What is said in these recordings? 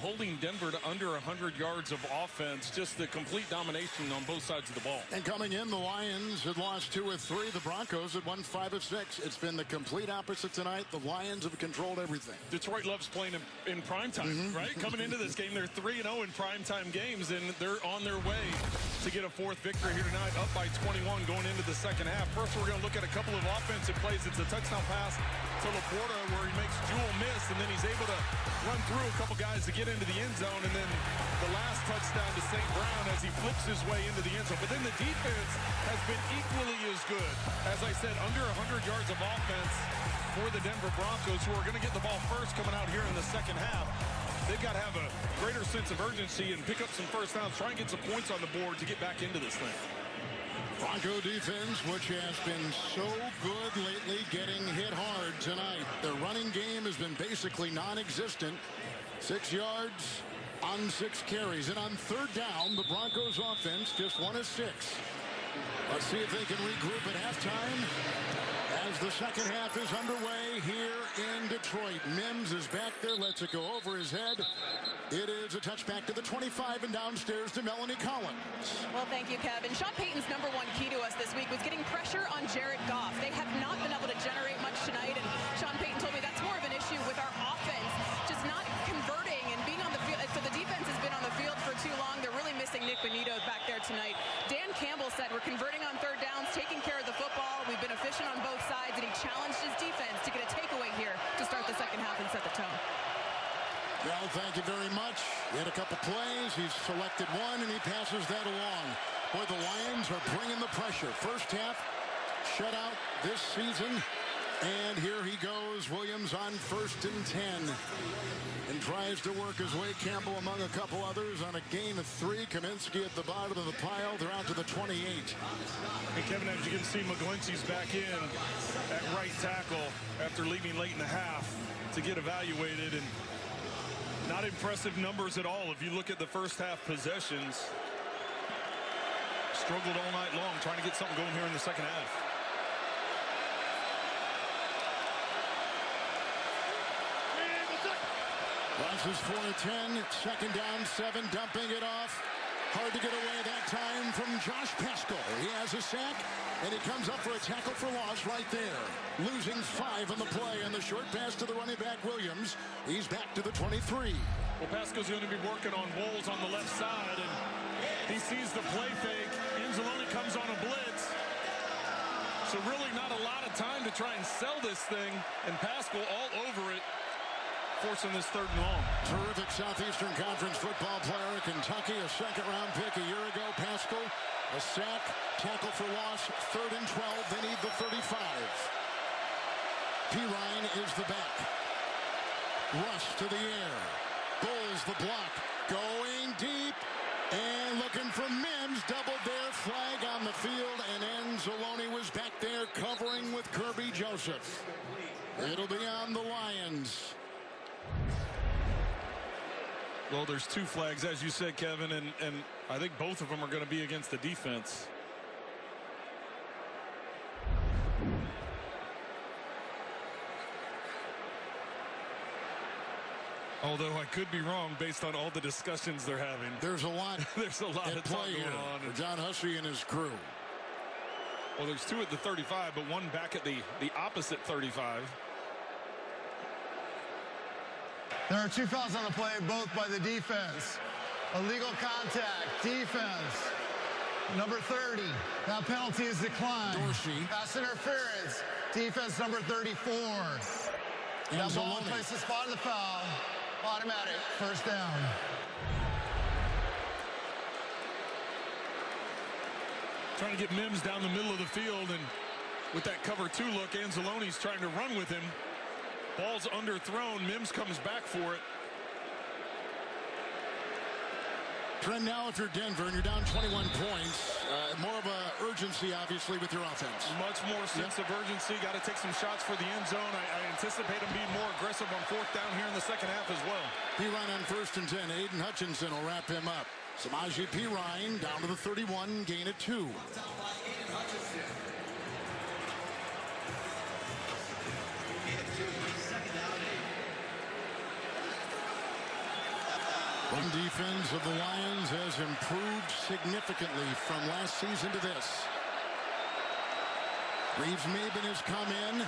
holding Denver to under 100 yards of offense. Just the complete domination on both sides of the ball. And coming in, the Lions had lost 2 of 3. The Broncos had won 5 of 6. It's been the complete opposite tonight. The Lions have controlled everything. Detroit loves playing in primetime, right? Coming into this game, they're 3-0 in primetime games, and they're on their way to get a 4th victory here tonight, up by 21 going into the second half. First, we're going to look at a couple of offensive plays. It's a touchdown pass to Laporta where he makes Jewell miss, and then he's able to run through a couple guys to get into the end zone, and then the last touchdown to St. Brown as he flips his way into the end zone. But then the defense has been equally as good. As I said, under 100 yards of offense for the Denver Broncos, who are going to get the ball first coming out here in the second half. They've got to have a greater sense of urgency and pick up some first downs, try and get some points on the board to get back into this thing. Bronco defense, which has been so good lately, getting hit hard tonight. Their running game has been basically non-existent. 6 yards on 6 carries. And on 3rd down, the Broncos offense just 1 of 6. Let's see if they can regroup at halftime as the second half is underway here in Detroit. Mims is back there, lets it go over his head. It is a touchback to the 25 and downstairs to Melanie Collins. Well, thank you, Kevin. Sean Payton's #1 key to us this week was getting pressure on Jared Goff. They have not been able to generate much tonight, and Sean Payton told me that's more of an issue with our offense, just not converting and being on the field. So the defense has been on the field for too long. They're really missing Nick Benito back there tonight. Dan Campbell said we're converting on 3rd downs, taking care of the football. We've been efficient on both sides, and he challenged his defense to get a takeaway here to start the second half and set the tone. Well, thank you very much. He had a couple plays. He's selected one, and he passes that along. Boy, the Lions are bringing the pressure. First half shutout this season. And here he goes, Williams on 1st and 10. And tries to work his way, Campbell among a couple others, on a gain of 3. Kaminsky at the bottom of the pile. They're out to the 28. Hey, Kevin, as you can see, McGlinchey's back in at right tackle after leaving late in the half to get evaluated. And not impressive numbers at all. If you look at the first half possessions, struggled all night long trying to get something going here in the second half. Losses 4 of 10. Second down, 7. Dumping it off. Hard to get away that time from Josh Pascal. He has a sack, and he comes up for a tackle for loss right there. Losing 5 on the play, and the short pass to the running back, Williams. He's back to the 23. Well, Pascal's going to be working on Bowles on the left side, and he sees the play fake. Anzalone comes on a blitz. So really not a lot of time to try and sell this thing, and Pascal all over it, forcing this 3rd and long. Terrific Southeastern Conference football player at Kentucky, a 2nd-round pick a year ago. Pascal, a sack, tackle for loss, 3rd and 12. They need the 35. Pirine is the back. Rush to the air. Bowles the block. Going deep. And looking for Mims. Doubled there. Flag on the field. And Anzalone was back there covering with Kirby Joseph. It'll be on the Lions. Well, there's 2 flags, as you said, Kevin, and I think both of them are going to be against the defense. Although I could be wrong based on all the discussions they're having. There's a lot. There's a lot of talk going on for John Hussey and his crew. Well, there's 2 at the 35, but 1 back at the opposite 35. There are 2 fouls on the play, both by the defense. Illegal contact, defense. Number 30. That penalty is declined. Dorsey. Pass interference. Defense number 34. That ball in place, the spot of the foul. Automatic. First down. Trying to get Mims down the middle of the field, and with that cover 2 look, Anzalone's trying to run with him. Ball's underthrown. Mims comes back for it. Trend now, if you're Denver and you're down 21 points, more of a urgency, obviously, with your offense. Much more sense of urgency. Got to take some shots for the end zone. I anticipate them being more aggressive on 4th down here in the second half as well. Pirine on 1st and 10. Aiden Hutchinson will wrap him up. Samaje Pirine down to the 31, gain of 2. Run defense of the Lions has improved significantly from last season to this. Reeves-Maben has come in,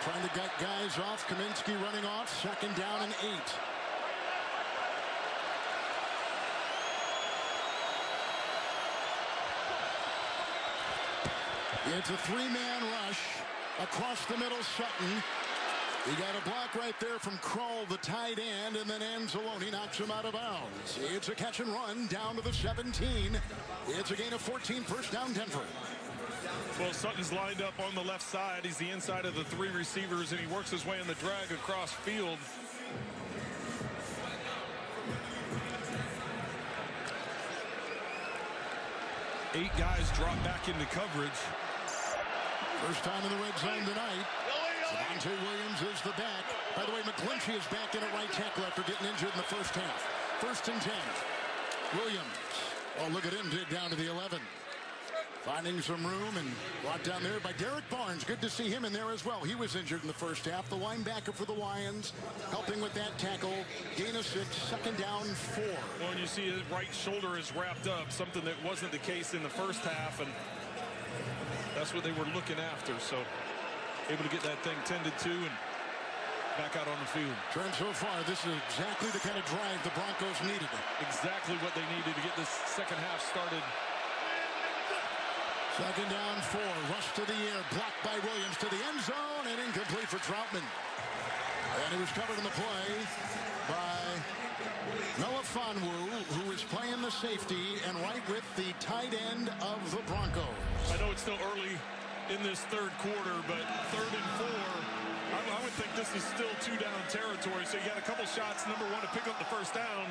trying to gut guys off. Kaminsky running off, 2nd down and 8. It's a 3-man rush across the middle. Sutton. He got a block right there from Kroll, the tight end, and then Anzalone knocks him out of bounds. It's a catch and run down to the 17. It's a gain of 14, first down Denver. Well, Sutton's lined up on the left side. He's the inside of the 3 receivers, and he works his way in the drag across field. Eight guys drop back into coverage. First time in the red zone tonight. Devontae Williams is the back. By the way, McGlinchey is back in at right tackle after getting injured in the first half. 1st and 10. Williams. Oh, look at him dig down to the 11. Finding some room and brought down there by Derek Barnes. Good to see him in there as well. He was injured in the first half. The linebacker for the Lions helping with that tackle. Gain of 6, 2nd down 4. Well, and you see his right shoulder is wrapped up, something that wasn't the case in the first half, and that's what they were looking after. So able to get that thing tended to and back out on the field. Trent, so far, this is exactly the kind of drive the Broncos needed. Exactly what they needed to get this second half started. 2nd down 4. Rush to the air. Blocked by Williams to the end zone and incomplete for Troutman. And he was covered in the play by Melifonwu, who is playing the safety and right with the tight end of the Broncos. I know it's still early in this third quarter, but 3rd and 4, I would think this is still 2-down territory. So you got a couple shots. Number 1 to pick up the first down.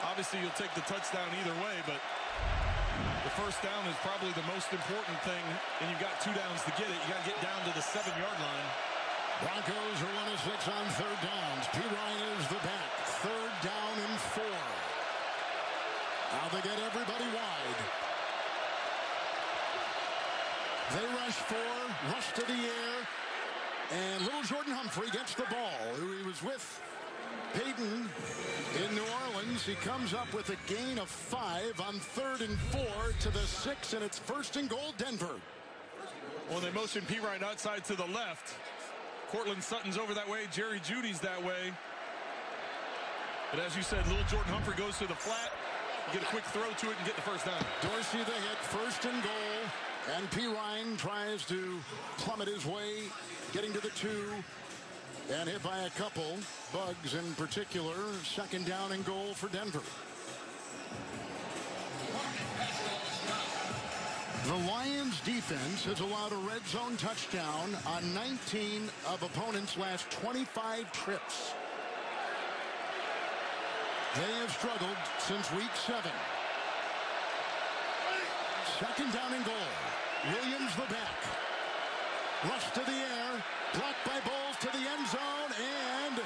Obviously, you'll take the touchdown either way, but the first down is probably the most important thing, and you've got 2 downs to get it. You got to get down to the 7-yard line. Broncos are 1 of 6 on 3rd downs. P. Ryan is the back. 3rd down and 4. Now they get everybody wide. They rush 4, rush to the air, and little Jordan Humphrey gets the ball, who he was with Payton in New Orleans. He comes up with a gain of 5 on 3rd and 4 to the 6, and it's 1st and goal, Denver. Well, they motion P. Ryan outside to the left. Cortland Sutton's over that way. Jerry Jeudy's that way. But as you said, little Jordan Humphrey goes to the flat, get a quick throw to it, and get the first down. Dorsey the hit, 1st and goal. And P. Ryan tries to plummet his way, getting to the 2, and hit by a couple. Bugs in particular. 2nd down and goal for Denver. The Lions defense has allowed a red zone touchdown on 19 of opponents' last 25 trips. They have struggled since week 7. 2nd down and goal. Williams the back. Rush to the air. Blocked by Bowles to the end zone. And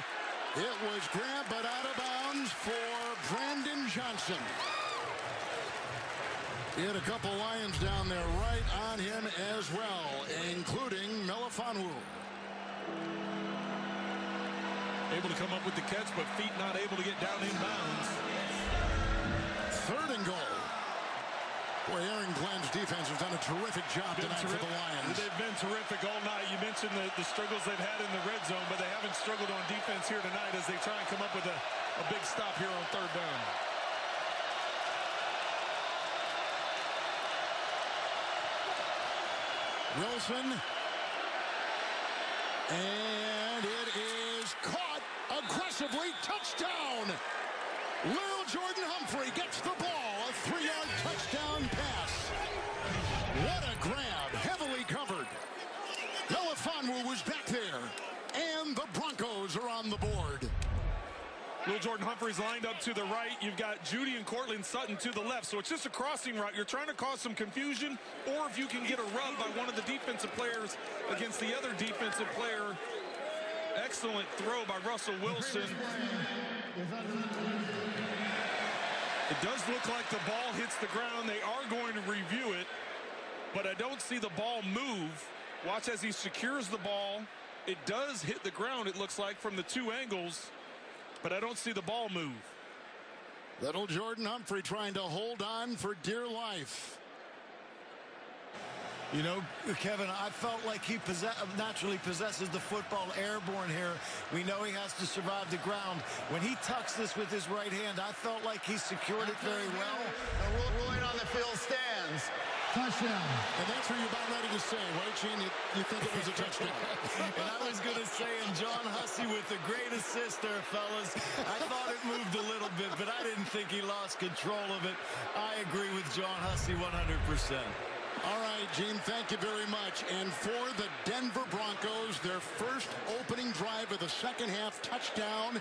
it was grabbed but out of bounds for Brandon Johnson. He had a couple Lions down there right on him as well, including Melifonwu. Able to come up with the catch, but feet not able to get down in bounds. 3rd and goal. Boy, Aaron Glenn's defense has done a terrific job tonight for the Lions. They've been terrific all night. You mentioned the struggles they've had in the red zone, but they haven't struggled on defense here tonight as they try and come up with a big stop here on 3rd down. Wilson. And it is caught aggressively. Touchdown! Lil Jordan Humphrey gets the ball. A 3-yard touchdown pass. What a grab. Heavily covered. Melifonwu was back there. And the Broncos are on the board. Lil Jordan Humphrey's lined up to the right. You've got Jeudy and Cortland Sutton to the left. So it's just a crossing route. You're trying to cause some confusion, or if you can get a rub by one of the defensive players against the other defensive player. Excellent throw by Russell Wilson. It does look like the ball hits the ground. They are going to review it, but I don't see the ball move. Watch as he secures the ball. It does hit the ground, it looks like, from the 2 angles, but I don't see the ball move. Little Jordan Humphrey trying to hold on for dear life. You know, Kevin, I felt like he naturally possesses the football airborne here. We know he has to survive the ground. When he tucks this with his right hand, I felt like he secured it very well. The ruling on the field stands. Touchdown. And that's what you're about ready to say, right, Gene? You think it was a touchdown. And I was going to say, and John Hussey with the great assist there, fellas. I thought it moved a little bit, but I didn't think he lost control of it. I agree with John Hussey 100%. All right, Gene, thank you very much. And for the Denver Broncos, their first opening drive of the second half touchdown.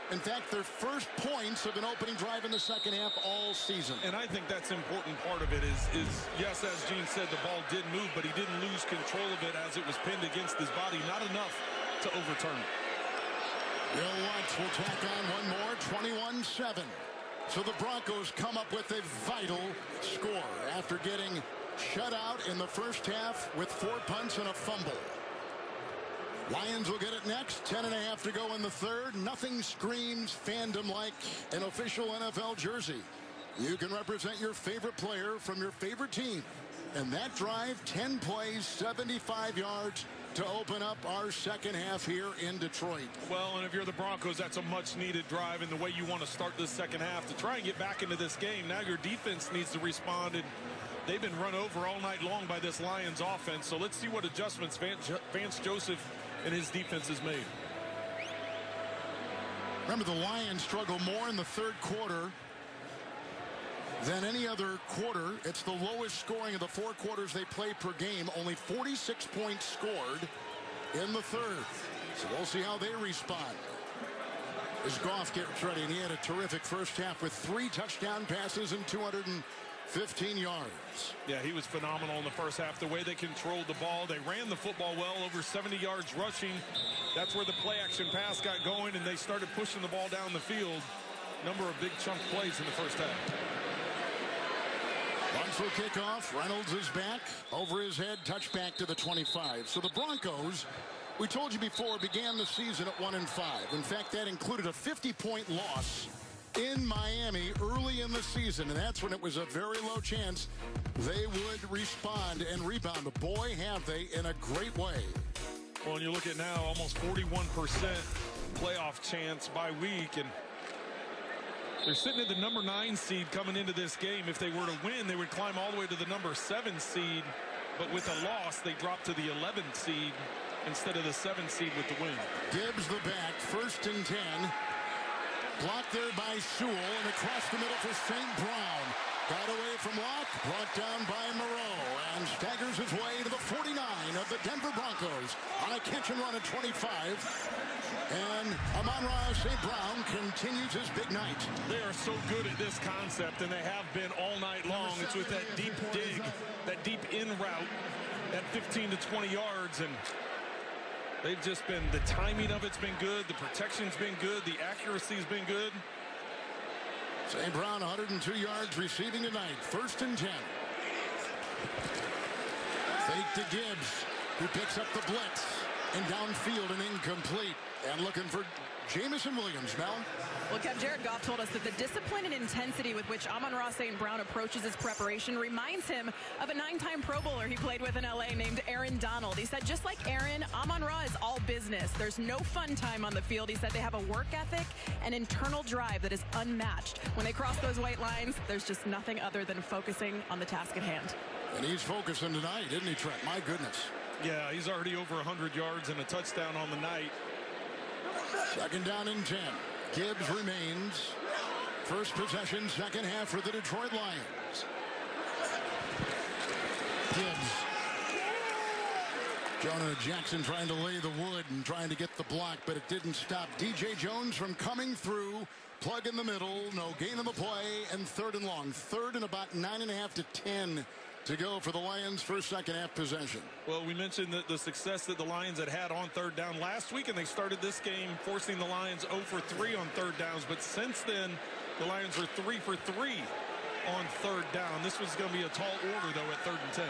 In fact, their first points of an opening drive in the second half all season. And I think that's an important part of it is yes, as Gene said, the ball did move, but he didn't lose control of it as it was pinned against his body. Not enough to overturn it. Bill Watts will tack on one more, 21-7. So the Broncos come up with a vital score after getting shut out in the first half with 4 punts and a fumble. Lions will get it next. 10.5 to go in the third. Nothing screams fandom like an official NFL jersey. You can represent your favorite player from your favorite team. And that drive, 10 plays, 75 yards to open up our second half here in Detroit. Well, and if you're the Broncos, that's a much-needed drive and the way you want to start this second half to try and get back into this game. Now your defense needs to respond, and they've been run over all night long by this Lions offense. So let's see what adjustments Vance Joseph and his defense has made. Remember, the Lions struggle more in the third quarter than any other quarter. It's the lowest scoring of the 4 quarters they play per game. Only 46 points scored in the third. So we'll see how they respond. As Goff gets ready, and he had a terrific first half with 3 touchdown passes and 215 yards. Yeah, he was phenomenal in the first half. The way they controlled the ball, they ran the football well, over 70 yards rushing. That's where the play-action pass got going, and they started pushing the ball down the field. Number of big chunk plays in the first half. Once will kick off. Reynolds is back. Over his head, touchback to the 25. So the Broncos, we told you before, began the season at 1-5. In fact, that included a 50-point loss in Miami early in the season, and that's when it was a very low chance they would respond and rebound. But boy, have they, in a great way. Well, and you look at now, almost 41% playoff chance by week, and they're sitting at the number 9 seed coming into this game. If they were to win, they would climb all the way to the number 7 seed, but with a loss, they drop to the 11th seed instead of the 7th seed with the win. Gibbs the back, 1st and 10. Blocked there by Sewell, and across the middle for St. Brown. Got away from Locke, brought down by Moreau, and staggers his way to the 49 of the Denver Broncos on a catch and run at 25. And Amon-Ra St. Brown continues his big night. They are so good at this concept, and they have been all night long. It's with that deep dig, that deep in route, at 15 to 20 yards, and they've just been, the timing of it's been good, the protection's been good, the accuracy's been good. St. Brown, 102 yards receiving tonight. 1st and 10. Fake to Gibbs, who picks up the blitz. And downfield and incomplete. And looking for Jamison Williams now. Well, Kev, Jared Goff told us that the discipline and intensity with which Amon-Ra St. Brown approaches his preparation reminds him of a 9-time Pro Bowler he played with in L.A. named Aaron Donald. He said, just like Aaron, Amon-Ra is all business. There's no fun time on the field. He said they have a work ethic and internal drive that is unmatched. When they cross those white lines, there's just nothing other than focusing on the task at hand. And he's focusing tonight, isn't he, Trent? My goodness. Yeah, he's already over 100 yards and a touchdown on the night. 2nd down and 10. Gibbs remains. First possession, second half for the Detroit Lions. Gibbs. Jonah Jackson trying to lay the wood and trying to get the block, but it didn't stop DJ Jones from coming through. Plug in the middle, no gain on the play, and 3rd and long. 3rd and about 9.5 to 10 to go for the Lions' first second half possession. Well, we mentioned the success that the Lions had on 3rd down last week, and they started this game forcing the Lions 0 for 3 on 3rd downs. But since then, the Lions are 3 for 3 on 3rd down. This was going to be a tall order, though, at 3rd and 10.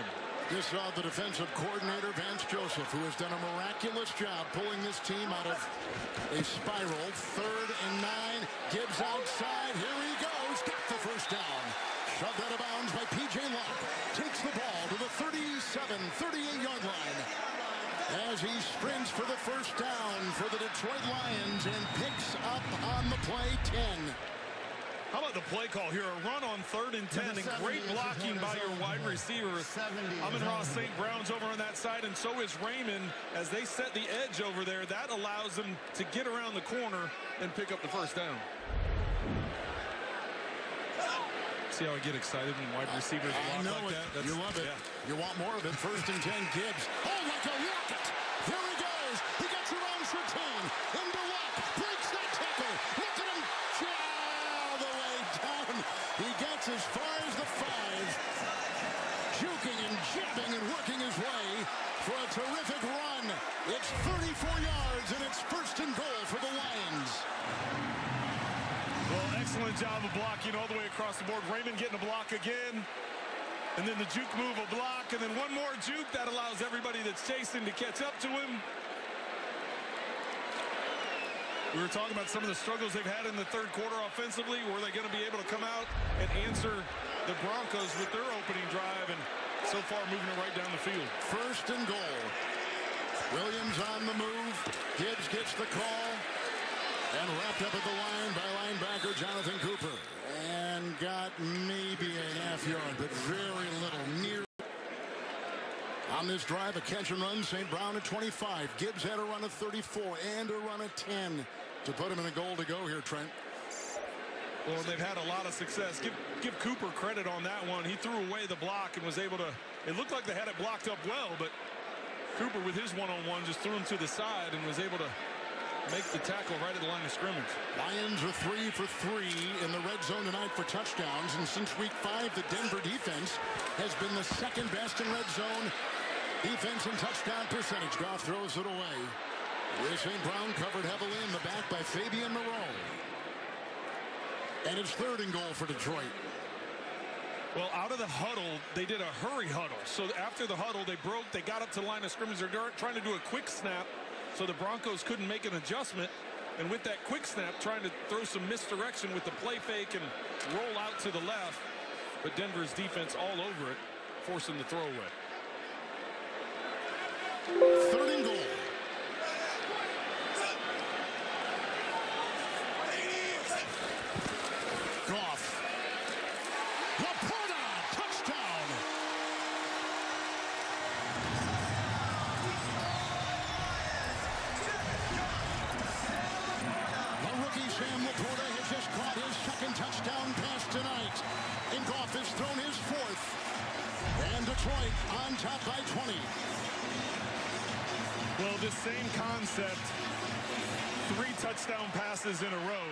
Just saw the defensive coordinator, Vance Joseph, who has done a miraculous job pulling this team out of a spiral. 3rd and 9. Gibbs outside. Here he goes. He's got the first down. Shoved out of bounds by P.J. Locke. Takes the ball to the 38-yard line as he sprints for the first down for the Detroit Lions and picks up on the play 10. How about the play call here? A run on 3rd and 10, and great blocking by your wide receiver. Amon-Ra St. Brown's over on that side, and so is Raymond. As they set the edge over there, that allows them to get around the corner and pick up the first down. See how I get excited when wide receivers block like that? You love it. Yeah. You want more of it. 1st and 10, Gibbs. Oh, like a rocket. There he goes. He gets around Sertain. Into Luck. Breaks that tackle. Look at him. All the way down. He gets as far as the 5. Juking and jabbing and working his way for a terrific run. It's 34 yards, and it's 1st and goal for the Lions. Well, excellent job of blocking all the way across the board. Raymond getting a block again. And then the juke move, a block. And then one more juke. That allows everybody that's chasing to catch up to him. We were talking about some of the struggles they've had in the 3rd quarter offensively. Were they going to be able to come out and answer the Broncos with their opening drive? And so far, moving it right down the field. 1st and goal. Williams on the move. Gibbs gets the call. And wrapped up at the line by linebacker Jonathan Cooper. And got maybe a half yard, but very little. Near. On this drive, a catch and run. St. Brown at 25. Gibbs had a run of 34 and a run of 10 to put him in a goal to go here, Trent. Well, they've had a lot of success. Give Cooper credit on that one. He threw away the block and was able to. It looked like they had it blocked up well, but Cooper with his one-on-one just threw him to the side and was able to make the tackle right at the line of scrimmage. Lions are 3 for 3 in the red zone tonight for touchdowns. And since week 5, the Denver defense has been the 2nd best in red zone defense and touchdown percentage. Goff throws it away. St. Brown covered heavily in the back by Fabian Moreau. And it's 3rd and goal for Detroit. Well, out of the huddle, they did a hurry huddle. So after the huddle, they got up to the line of scrimmage. They're trying to do a quick snap. So the Broncos couldn't make an adjustment. And with that quick snap, trying to throw some misdirection with the play fake and roll out to the left. But Denver's defense all over it, forcing the throwaway. 3rd and goal. Goff. Laporta, touchdown. Sam Laporta has just caught his 2nd touchdown pass tonight. And Goff has thrown his 4th. And Detroit on top by 20. Well, this same concept, 3 touchdown passes in a row.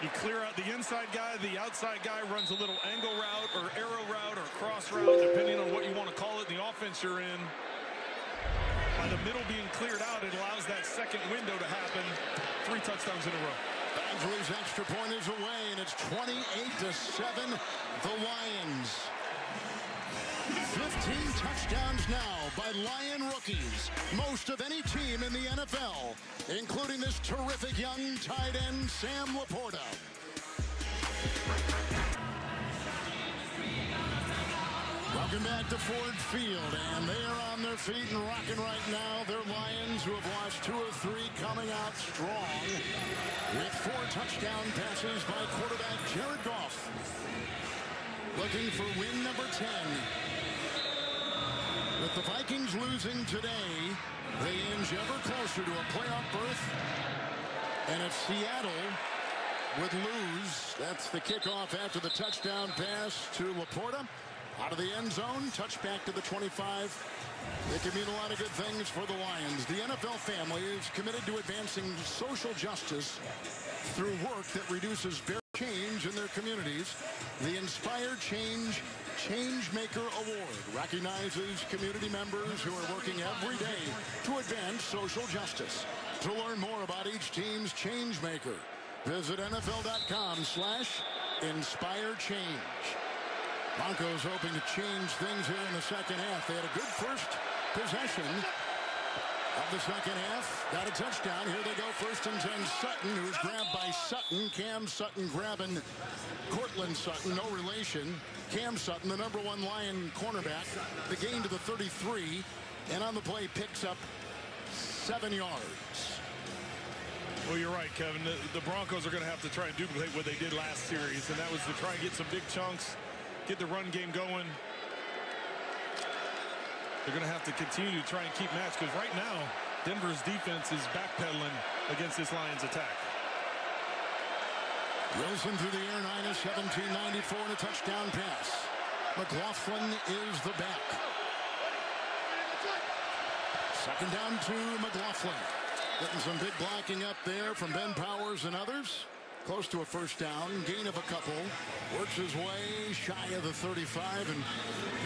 You clear out the inside guy, the outside guy runs a little angle route or arrow route or cross route, depending on what you want to call it, the offense you're in. By the middle being cleared out, it allows that 2nd window to happen. 3 touchdowns in a row. Badgley's extra point is away, and it's 28-7. The Lions. 15 touchdowns now by Lion rookies. Most of any team in the NFL, including this terrific young tight end, Sam Laporta. Welcome back to Ford Field, and they are on their feet and rocking right now. They're Lions who have lost 2 of 3, coming out strong with 4 touchdown passes by quarterback Jared Goff. Looking for win number 10. With the Vikings losing today, they inch ever closer to a playoff berth. And if Seattle would lose, that's the kickoff after the touchdown pass to Laporta. Out of the end zone, touchback to the 25. It can mean a lot of good things for the Lions. The NFL family is committed to advancing social justice through work that reduces bare change in their communities. The Inspired Changemaker Award recognizes community members who are working every day to advance social justice. To learn more about each team's changemaker, visit NFL.com/inspiredchange. Broncos hoping to change things here in the second half. They had a good first possession. of the second half. Got a touchdown. Here they go. 1st and 10. Sutton, who's grabbed by Sutton. Cam Sutton grabbing Cortland Sutton. No relation. Cam Sutton, the #1 Lion cornerback. The gain to the 33. And on the play picks up 7 yards. Well, you're right, Kevin. The Broncos are going to have to try and duplicate what they did last series, and that was to try and get some big chunks, get the run game going. They're going to have to continue to try and keep match, because right now, Denver's defense is backpedaling against this Lions attack. Wilson through the air, 9-17-94, and a touchdown pass. McLaughlin is the back. 2nd down to McLaughlin. Getting some big blocking up there from Ben Powers and others. Close to a 1st down. Gain of a couple. Works his way shy of the 35 and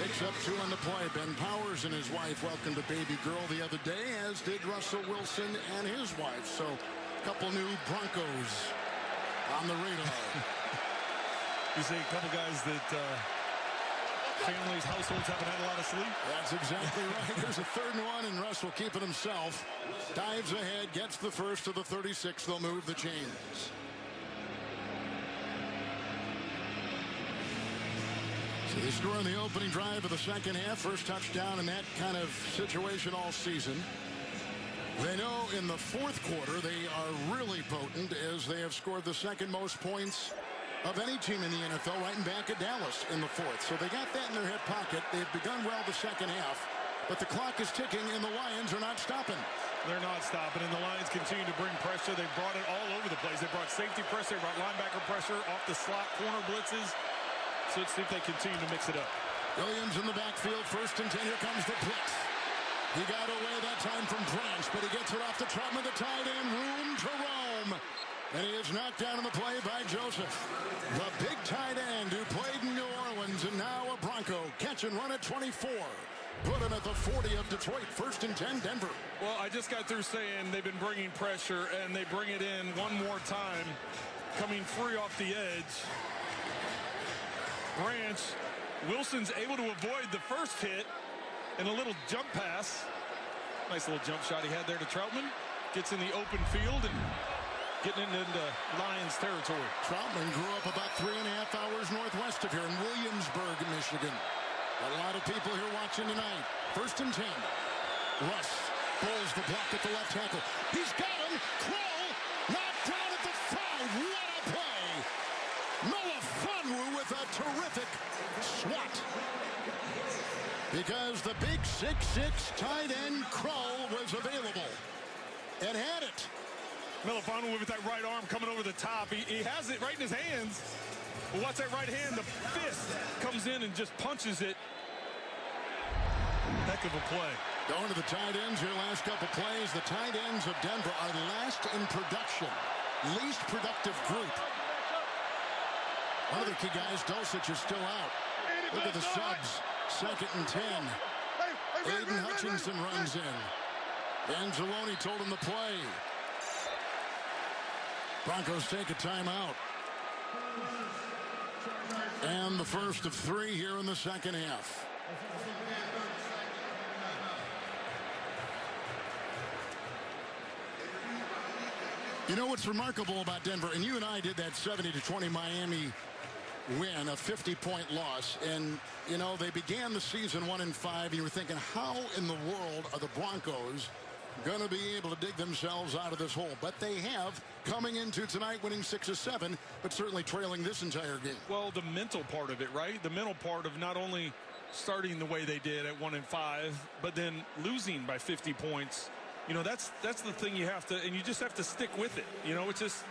picks up 2 on the play. Ben Powers and his wife welcomed a baby girl the other day, as did Russell Wilson and his wife. So a couple new Broncos on the radar. You see a couple guys that families, households haven't had a lot of sleep. That's exactly right. Here's a 3rd and 1, and Russell keeping himself. Dives ahead, gets the 1st to the 36. They'll move the chains. So they score on the opening drive of the second half. First touchdown in that kind of situation all season. They know in the 4th quarter they are really potent, as they have scored the 2nd most points of any team in the NFL, right back at Dallas in the 4th. So they got that in their hip pocket. They've begun well the second half, but the clock is ticking, and the Lions are not stopping. They're not stopping, and the Lions continue to bring pressure. They've brought it all over the place. They brought safety pressure, they brought linebacker pressure, off the slot, corner blitzes. So let's see if they continue to mix it up. Williams in the backfield, 1st and 10. Here comes the blitz. He got away that time from Branch, but he gets it off the Troutman, the tight end, room to roam. And he is knocked down on the play by Joseph. The big tight end who played in New Orleans and now a Bronco. Catch and run at 24. Put him at the 40 of Detroit. 1st and 10, Denver. Well, I just got through saying they've been bringing pressure, and they bring it in one more time. Coming free off the edge. Branch. Wilson's able to avoid the first hit and a little jump pass. Nice little jump shot he had there to Troutman. Gets in the open field and getting into Lions territory. Troutman grew up about 3.5 hours northwest of here in Williamsburg, Michigan. A lot of people here watching tonight. 1st and 10. Russ pulls the block at the left tackle. He's got him. Kroll knocked down at the 5. What a play. Noah Funwu with a terrific swat. Because the big 6'6" tight end Kroll was available and had it. Melifano with that right arm coming over the top. He has it right in his hands. But watch that right hand. The fist comes in and just punches it. Heck of a play. Going to the tight ends here, last couple plays. The tight ends of Denver are last in production. Least productive group. One of the key guys, Dulcich, is still out. Look at the subs. 2nd and 10. Aiden Hutchinson runs in. Anzalone told him to play. Broncos take a timeout. And the first of 3 here in the second half. You know what's remarkable about Denver, and you and I did that 70-20 Miami win, a 50-point loss, and you know they began the season 1-5, and you were thinking, how in the world are the Broncos going to be able to dig themselves out of this hole? But they have, coming into tonight winning 6 of 7, but certainly trailing this entire game. Well, the mental part of it, right? The mental part of not only starting the way they did at 1-5, but then losing by 50 points. You know, that's the thing you have to, and you just have to stick with it. You know, it's just,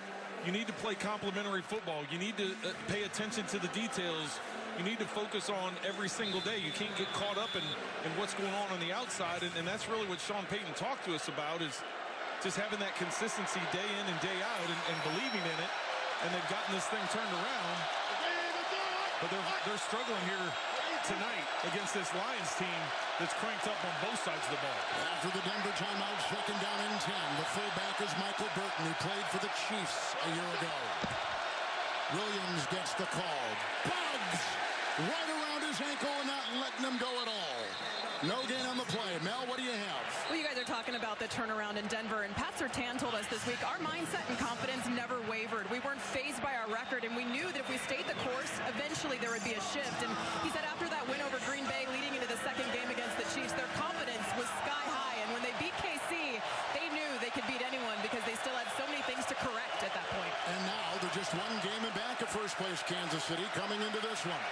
you need to play complementary football. You need to pay attention to the details. You need to focus on every single day. You can't get caught up in what's going on the outside, and that's really what Sean Payton talked to us about, is just having that consistency day in and day out and believing in it, and they've gotten this thing turned around. But they're struggling here tonight against this Lions team that's cranked up on both sides of the ball. After the Denver timeout, 2nd down and 10. The fullback is Michael Burton, who played for the Chiefs a year ago. Williams gets the call. Bugs right around his ankle and not letting him go at all. No gain on the play. Mel, what do you have? Well, you guys are talking about this. the turnaround in Denver. And Pat Surtain told us this week, our mindset and confidence never wavered. We weren't fazed by our record, and we knew that if we stayed the course, eventually there would be a shift. And he said after that win over Green Bay leading into the second game against the Chiefs, their confidence was sky high. And when they beat KC, they knew they could beat anyone because they still had so many things to correct at that point. And now they're just one game in back of first place Kansas City coming into this one.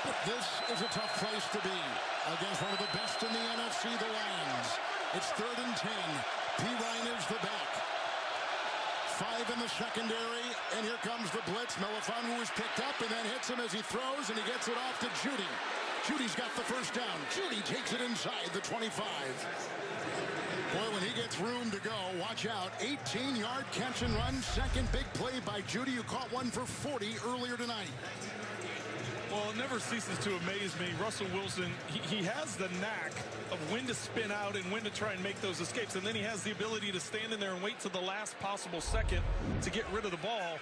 But this is a tough place to be against one of the best in the NFC, the Lions. It's 3rd and 10. P. Ryan is the back. 5 in the secondary, and here comes the blitz. Melifonwu is picked up and then hits him as he throws, and he gets it off to Judy. Judy's got the first down. Judy takes it inside the 25. Boy, when he gets room to go, watch out. 18-yard catch and run. Second big play by Judy, who caught one for 40 earlier tonight. Well, it never ceases to amaze me. Russell Wilson, he has the knack of when to spin out and when to try and make those escapes. And then he has the ability to stand in there and wait to the last possible second to get rid of the ball.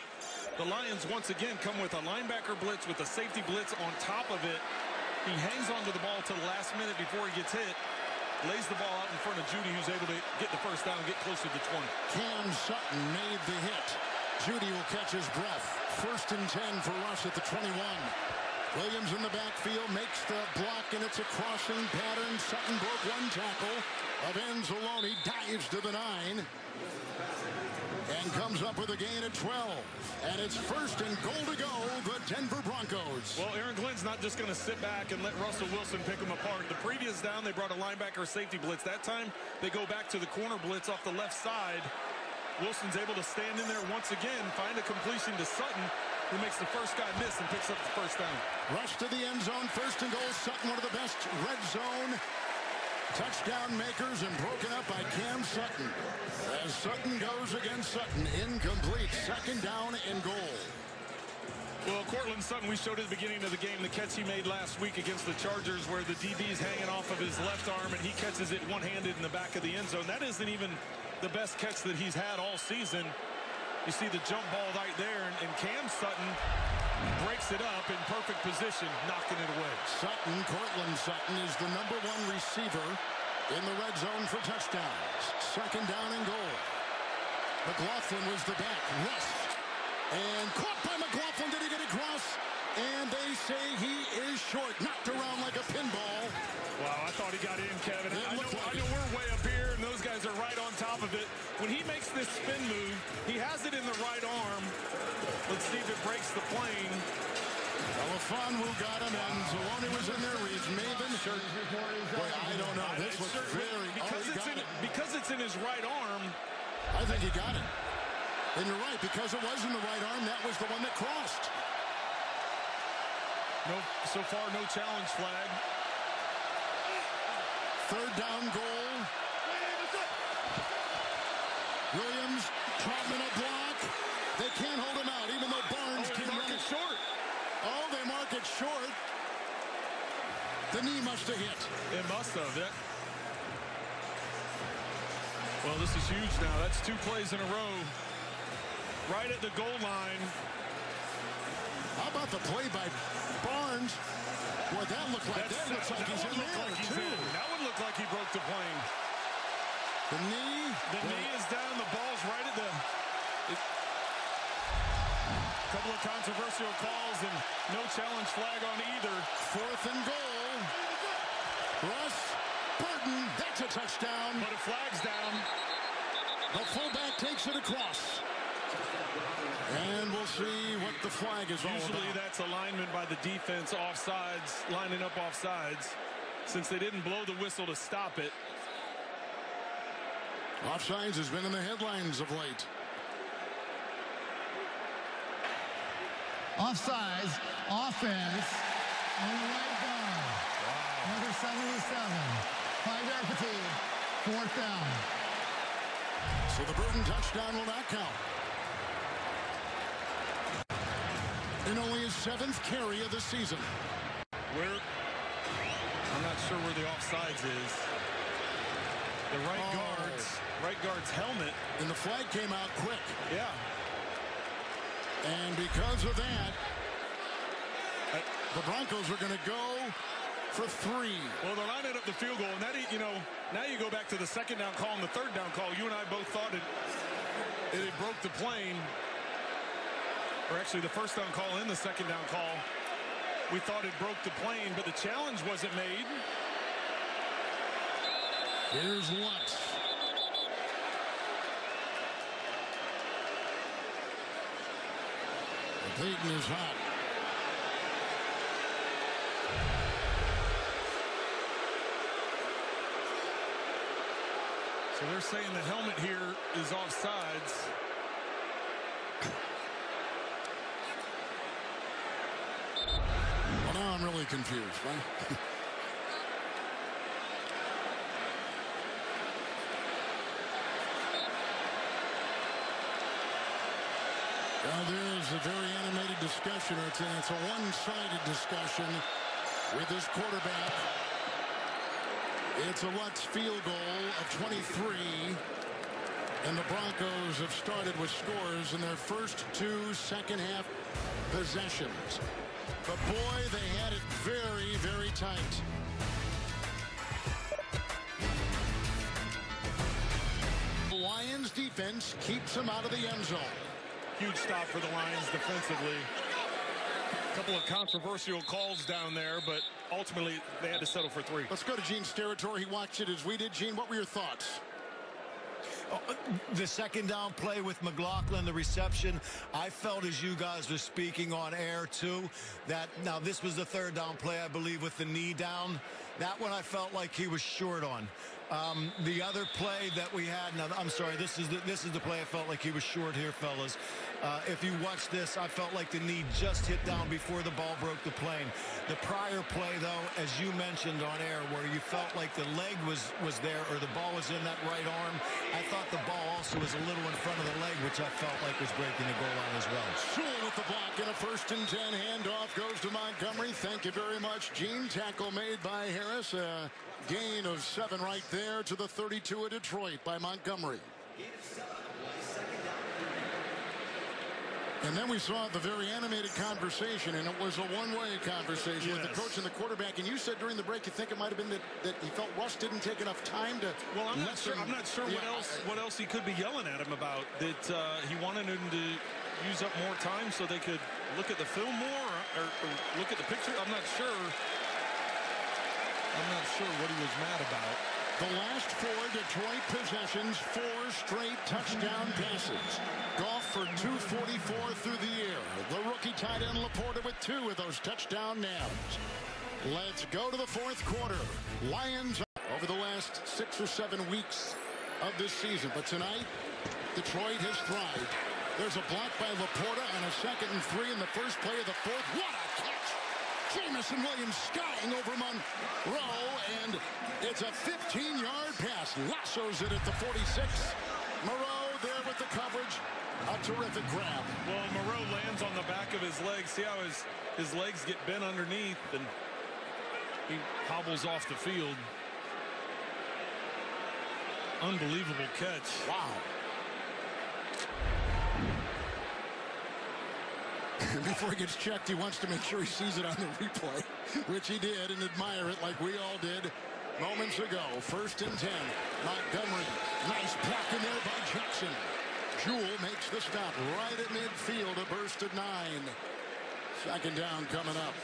The Lions, once again, come with a linebacker blitz with a safety blitz on top of it. He hangs onto the ball to the last minute before he gets hit. Lays the ball out in front of Judy, who's able to get the first down and get closer to 20. Cam Sutton made the hit. Judy will catch his breath. 1st and 10 for Russ at the 21. Williams in the backfield makes the block, and it's a crossing pattern. Sutton broke one tackle. Avanzalone dives to the 9 and comes up with a gain at 12. And it's 1st and goal to go, the Denver Broncos. Well, Aaron Glenn's not just going to sit back and let Russell Wilson pick them apart. The previous down, they brought a linebacker safety blitz. That time, they go back to the corner blitz off the left side. Wilson's able to stand in there once again, find a completion to Sutton, who makes the first guy miss and picks up the first down. Rush to the end zone, 1st and goal. Sutton, one of the best red zone touchdown makers, and broken up by Cam Sutton. As Sutton goes against Sutton, incomplete. 2nd down and goal. Well, Cortland Sutton, we showed at the beginning of the game the catch he made last week against the Chargers where the DB's hanging off of his left arm and he catches it one-handed in the back of the end zone. That isn't even the best catch that he's had all season. You see the jump ball right there, and Cam Sutton breaks it up in perfect position, knocking it away. Sutton, Cortland Sutton, is the #1 receiver in the red zone for touchdowns. 2nd down and goal. McLaughlin was the back. Russ. And caught by McLaughlin. Did he get across? And they say he is short. Knocked around like a pinball. Wow, I thought he got in, Kevin. I know we're way up here, and those guys are right on top of it. When he makes this spin move, he has it in the right arm. Let's see if it breaks the plane. Melifonwu got him, and Zalone was in there. Reeves Maven. Boy, I don't know. This was very... Because it's in his right arm. I think he got it. And you're right, because it was in the right arm, that was the one that crossed. No, so far, no challenge flag. 3rd down goal. Williams, Troutman a block. They can't hold him out, even though Barnes can mark run it short. Oh, they mark it short. The knee must have hit. It must have. Yeah. Well, this is huge now. That's 2 plays in a row. Right at the goal line. How about the play by Barnes? Boy, that looked like looks like he's in there, too. That would look like he broke the plane. The knee. The knee is down. The ball's right at the... Couple of controversial calls and no challenge flag on either. 4th and goal. Russ Burton, that's a touchdown. But a flag's down. The fullback takes it across. And we'll see what the flag is all about. Usually that's alignment by the defense offsides, lining up offsides. Since they didn't blow the whistle to stop it. Offsides has been in the headlines of late. Offsides, offense, on the right guard. Wow. Number 77. 5-yard fatigue, 4th down. So the Burton touchdown will not count. In only his 7th carry of the season. I'm not sure where the offsides is. The right guard's helmet. And the flag came out quick. Yeah. And because of that, the Broncos are going to go for 3. Well, they're lining up the field goal, and that, you know, now you go back to the second down call and the third down call. You and I both thought it broke the plane, or actually the first down call and the second down call. We thought it broke the plane, but the challenge wasn't made. Here's Lutz. Peyton is hot. So they're saying the helmet here is offsides. Well, now I'm really confused, right? Well, there is a very animated discussion, or it's a one-sided discussion with this quarterback. It's a Lutz field goal of 23, and the Broncos have started with scores in their first 2 second-half possessions. But boy, they had it very, very tight. The Lions defense keeps them out of the end zone. Huge stop for the Lions defensively. A couple of controversial calls down there, but ultimately they had to settle for 3. Let's go to Gene's territory. He watched it as we did. Gene, what were your thoughts? The second down play with McLaughlin, the reception, I felt as you guys were speaking on air too, that now this was the third down play, I believe, with the knee down. That one I felt like he was short on. The other play that we had, now I'm sorry, this is the play I felt like he was short here, fellas. If you watch this, I felt like the knee just hit down before the ball broke the plane. The prior play, though, as you mentioned on air, where you felt like the leg was there, or the ball was in that right arm, I thought the ball also was a little in front of the leg, which I felt like was breaking the goal line as well. Sewell with the block, and a 1st and 10. Handoff goes to Montgomery. Thank you very much, Gene. Tackle made by Harris. A gain of 7 right there to the 32 of Detroit by Montgomery. And then we saw the very animated conversation, and it was a one-way conversation with the coach and the quarterback. And you said during the break you think it might have been that he felt Russ didn't take enough time to. Well, I'm not sure what else he could be yelling at him about. That he wanted him to use up more time so they could look at the film more or look at the picture. I'm not sure what he was mad about. The last 4 Detroit possessions, 4 straight touchdown passes. Goff for 244 through the air. The rookie tight end Laporta with 2 of those touchdown nabs. Let's go to the 4th quarter. Lions over the last 6 or 7 weeks of this season. But tonight, Detroit has thrived. There's a block by Laporta on a 2nd and 3 in the first play of the 4th. What a catch! Jamison Williams skying over Monroe, and it's a 15-yard pass. Lassos it at the 46. Moreau there with the coverage. A terrific grab. Well, Moreau lands on the back of his legs. See how his legs get bent underneath, and he hobbles off the field. Unbelievable catch. Wow. Before he gets checked, he wants to make sure he sees it on the replay, which he did, and admire it like we all did moments ago. 1st and 10. Montgomery. Nice block in there by Jackson. Jewell makes the stop right at midfield. A burst of 9. 2nd down coming up.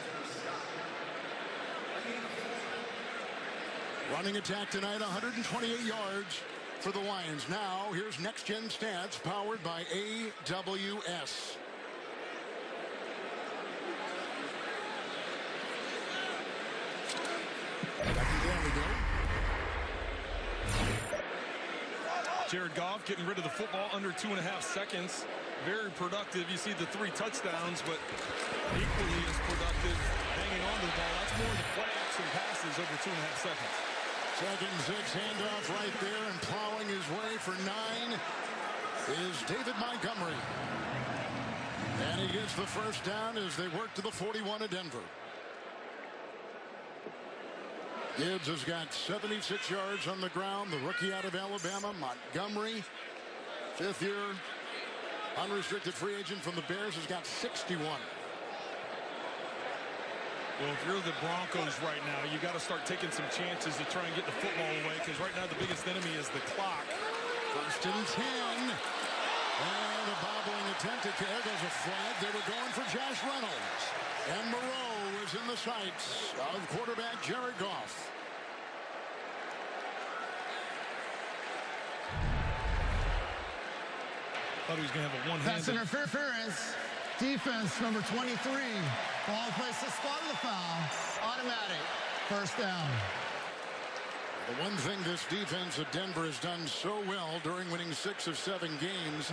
Running attack tonight, 128 yards for the Lions. Now, here's Next Gen Stats powered by AWS. There we go. Jared Goff getting rid of the football under 2.5 seconds. Very productive. You see the 3 touchdowns, but equally as productive hanging on to the ball. That's more the play action passes over 2.5 seconds. 2nd and 6, handoff right there, and plowing his way for 9 is David Montgomery. And he gets the 1st down as they work to the 41 of Denver. Gibbs has got 76 yards on the ground. The rookie out of Alabama, Montgomery, 5th year unrestricted free agent from the Bears, has got 61. Well, if you're the Broncos right now, you got to start taking some chances to try and get the football away, because right now the biggest enemy is the clock. 1st and 10. And a bobbling attempt. There goes a flag. They were going for Josh Reynolds. And Moreau was in the sights of quarterback Jared Goff. Thought he was going to have a one-handed. That's interference. Defense number 23. Ball placed the spot of the foul. Automatic. 1st down. The one thing this defense of Denver has done so well during winning 6 of 7 games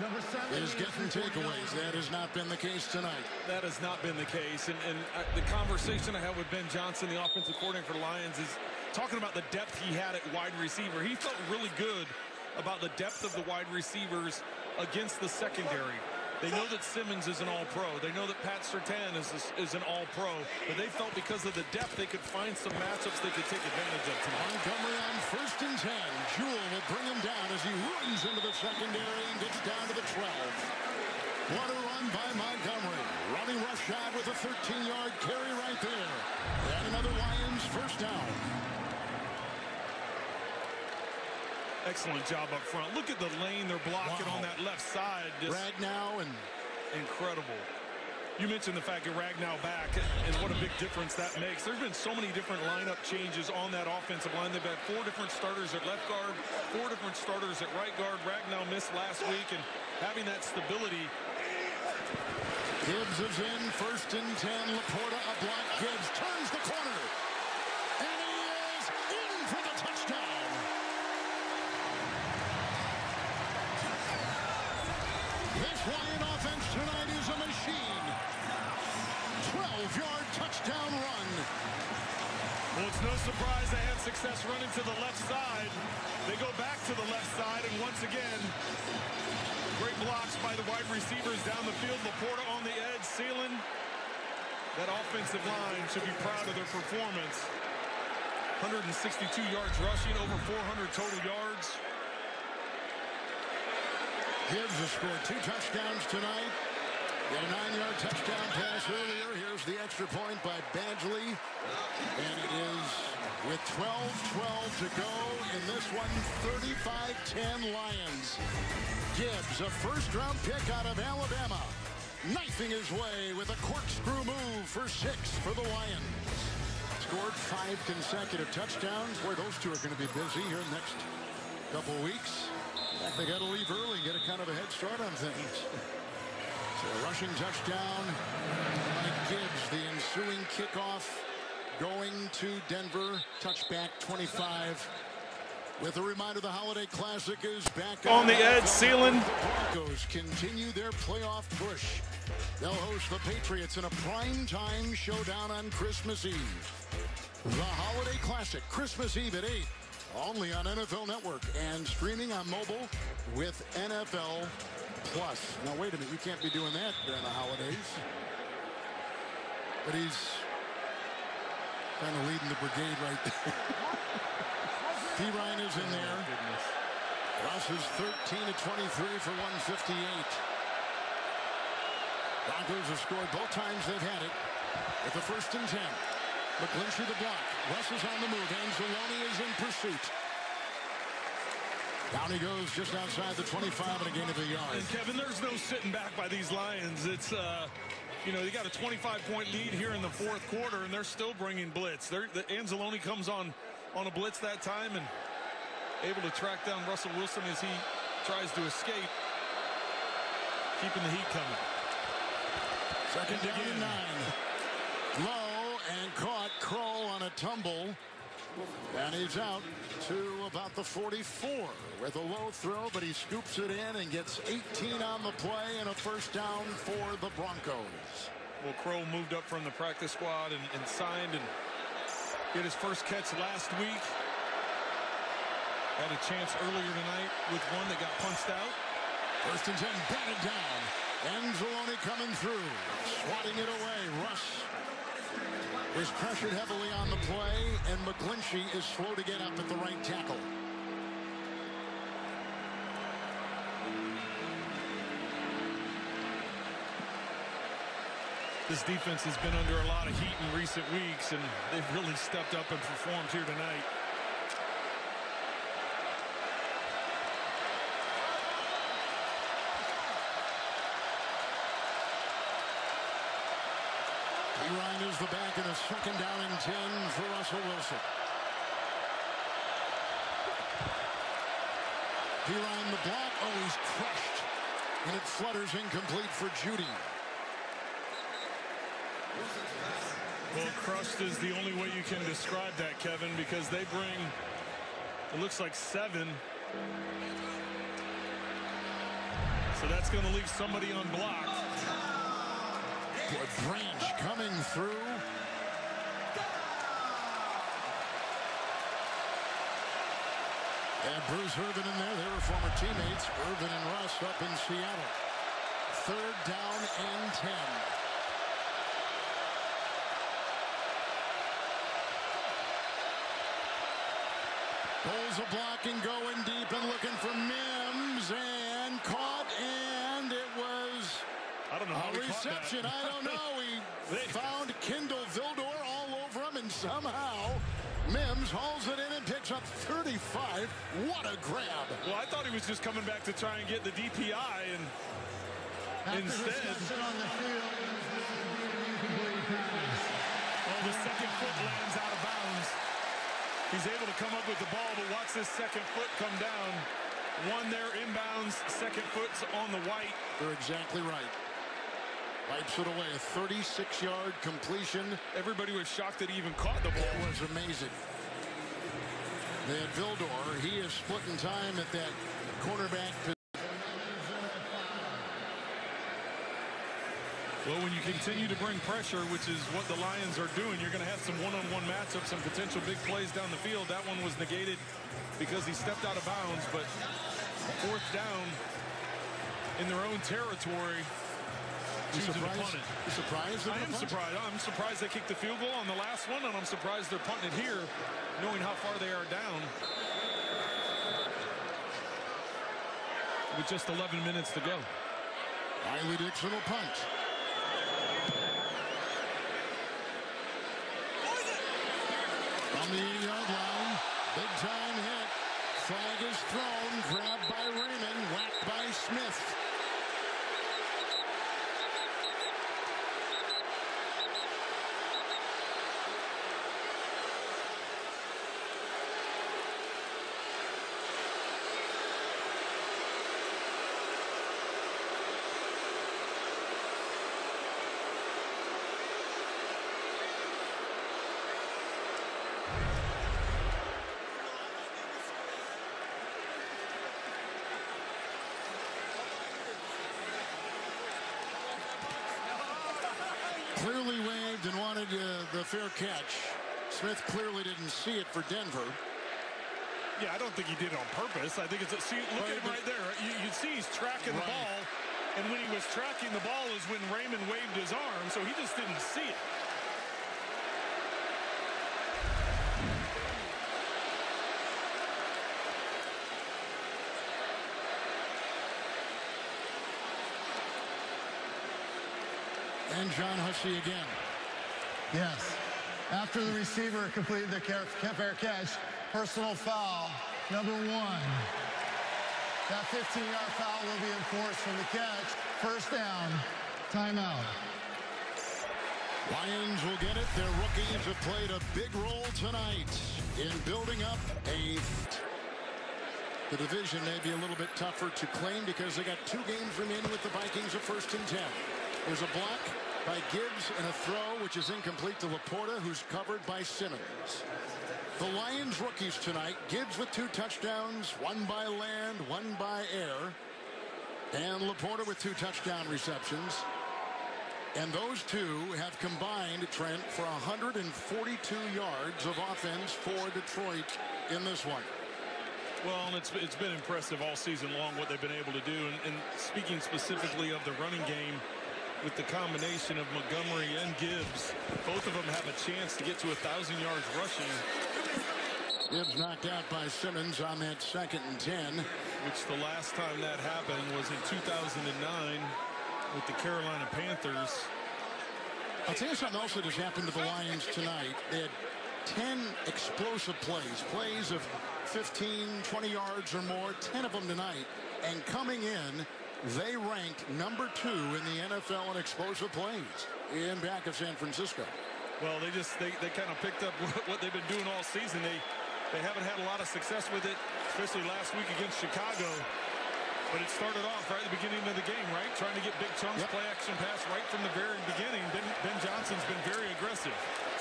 is getting takeaways. That has not been the case tonight. That has not been the case. And the conversation I had with Ben Johnson, the offensive coordinator for the Lions, is talking about the depth he had at wide receiver. He felt really good about the depth of the wide receivers against the secondary. They know that Simmons is an all-pro. They know that Pat Surtain is an all-pro. But they felt because of the depth, they could find some matchups they could take advantage of tonight. Montgomery on 1st and 10. Jewell will bring him down as he runs into the secondary and gets down to the 12. What a run by Montgomery. Running roughshod with a 13-yard carry right there. And another Lions 1st down. Excellent job up front. Look at the lane they're blocking on that left side. Just Ragnow and incredible. You mentioned the fact that Ragnow back and what a big difference that makes. There's been so many different lineup changes on that offensive line. They've had 4 different starters at left guard, 4 different starters at right guard. Ragnow missed last week, and having that stability. Gibbs is in 1st and 10. Laporta a block. Gibbs turns the corner. And he is in for the touchdown. This Lion offense tonight is a machine. 12-yard touchdown run. Well, it's no surprise they had success running to the left side. They go back to the left side, and once again, great blocks by the wide receivers down the field. Laporta on the edge, Sealand. That offensive line should be proud of their performance. 162 yards rushing, over 400 total yards. Gibbs has scored 2 touchdowns tonight. He had a 9-yard touchdown pass earlier. Here's the extra point by Badgley. And it is with 12-12 to go in this one, 35-10 Lions. Gibbs, a 1st-round pick out of Alabama, knifing his way with a corkscrew move for 6 for the Lions. Scored 5 consecutive touchdowns. Boy, those two are going to be busy here in the next couple weeks. They got to leave early and get a kind of a head start on things. So a rushing touchdown by Gibbs. The ensuing kickoff going to Denver. Touchback 25. With a reminder, the Holiday Classic is back on the edge. Sealand. The Broncos continue their playoff push. They'll host the Patriots in a prime-time showdown on Christmas Eve. The Holiday Classic, Christmas Eve at 8. Only on NFL Network and streaming on mobile with NFL Plus. Now, wait a minute. You can't be doing that during the holidays. But he's kind of leading the brigade right there. P. Ryan is in there. Russ is 13 of 23 for 158. Broncos have scored both times they've had it with the 1st and 10. McGlinchey the block. Russ is on the move. Anzalone is in pursuit. Down he goes just outside the 25 and a gain of a yard. And Kevin, there's no sitting back by these Lions. It's, they got a 25-point lead here in the 4th quarter, and they're still bringing blitz. The Anzalone comes on a blitz that time and able to track down Russell Wilson as he tries to escape, keeping the heat coming. 2nd down and 9. Low and caught. Kroll on a tumble. And he's out to about the 44 with a low throw, but he scoops it in and gets 18 on the play and a 1st down for the Broncos. Well, Kroll moved up from the practice squad and signed and hit his first catch last week. Had a chance earlier tonight with one that got punched out. 1st and 10, batted down. Anzalone coming through, swatting it away. Russ is pressured heavily on the play, and McGlinchey is slow to get up at the right tackle. This defense has been under a lot of heat in recent weeks, and they've really stepped up and performed here tonight. Ryan is the back in a 2nd down and 10 for Russell Wilson. Ryan the block. Oh, he's crushed. And it flutters incomplete for Judy. Well, crushed is the only way you can describe that, Kevin, because they bring, it looks like 7. So that's going to leave somebody unblocked. Branch coming through. And Bruce Irvin in there. They were former teammates. Irvin and Russ up in Seattle. 3rd down and 10. Pulls a block and going deep and looking for Mims and caught, and it was I don't know how a reception. I don't know. He found Kendall Vildor all over him, and somehow Mims hauls it in and picks up 35. What a grab. Well, I thought he was just coming back to try and get the DPI, and instead on the field, the second foot lands out of bounds. He's able to come up with the ball, but watch this second foot come down. One there inbounds, second foot's on the white. They're exactly right. Wipes it away. A 36-yard completion. Everybody was shocked that he even caught the ball. It was amazing. They had Vildor. He is splitting time at that cornerback position. Well, when you continue to bring pressure, which is what the Lions are doing, you're going to have some one-on-one matchups, some potential big plays down the field. That one was negated because he stepped out of bounds, but 4th down in their own territory, choosing to punt it. You surprised? I am surprised. I'm surprised they kicked the field goal on the last one, and I'm surprised they're punting it here, knowing how far they are down. With just 11 minutes to go. Riley Dixon will punt. On the 8-yard line, big time hit. Flag is thrown, grabbed by Raymond, whacked by Smith. Clearly waved and wanted the fair catch. Smith clearly didn't see it for Denver. Yeah, I don't think he did it on purpose. I think it's see, look at him right there. You see he's tracking the ball, and when he was tracking the ball is when Raymond waved his arm, so he just didn't see it. And John Hussey again. Yes. After the receiver completed the fair catch, personal foul, number 1. That 15-yard foul will be enforced from the catch. 1st down, timeout. Lions will get it. Their rookies have played a big role tonight in building up the division may be a little bit tougher to claim because they got 2 games remaining with the Vikings at 1st and 10. There's a block by Gibbs and a throw which is incomplete to Laporta, who's covered by Simmons. The Lions rookies tonight, Gibbs with 2 touchdowns, 1 by land, 1 by air, and Laporta with 2 touchdown receptions. And those 2 have combined, Trent, for 142 yards of offense for Detroit in this one. Well, and it's been impressive all season long what they've been able to do. And speaking specifically of the running game, with the combination of Montgomery and Gibbs, both of them have a chance to get to 1,000 yards rushing. Gibbs knocked out by Simmons on that 2nd and 10. Which the last time that happened was in 2009 with the Carolina Panthers. I'll tell you something else that has happened to the Lions tonight. They had 10 explosive plays of 15, 20 yards or more, 10 of them tonight. And coming in, they ranked number 2 in the NFL in explosive plays in back of San Francisco. Well, they kind of picked up what they've been doing all season. They haven't had a lot of success with it, especially last week against Chicago. But it started off right at the beginning of the game, right? Trying to get big chunks, play action pass right from the very beginning. Ben Johnson's been very aggressive.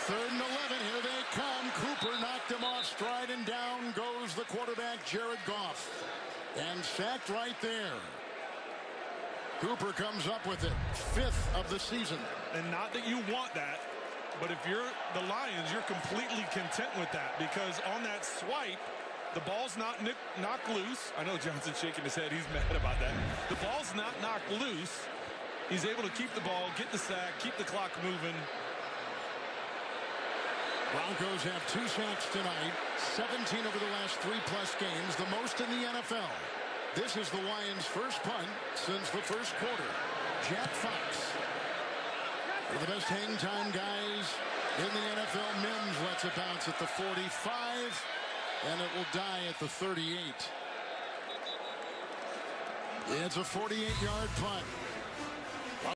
3rd and 11, here they come. Cooper knocked him off stride, and down goes the quarterback, Jared Goff. And sacked right there. Cooper comes up with it, 5th of the season. And not that you want that, but if you're the Lions, you're completely content with that, because on that swipe, the ball's not knocked loose. I know Johnson's shaking his head. He's mad about that. The ball's not knocked loose. He's able to keep the ball, get the sack, keep the clock moving. Broncos have 2 sacks tonight, 17 over the last 3+ games, the most in the NFL. This is the Lions' first punt since the first quarter. Jack Fox, one of the best hang time guys in the NFL. Mims lets it bounce at the 45. And it will die at the 38. It's a 48-yard punt.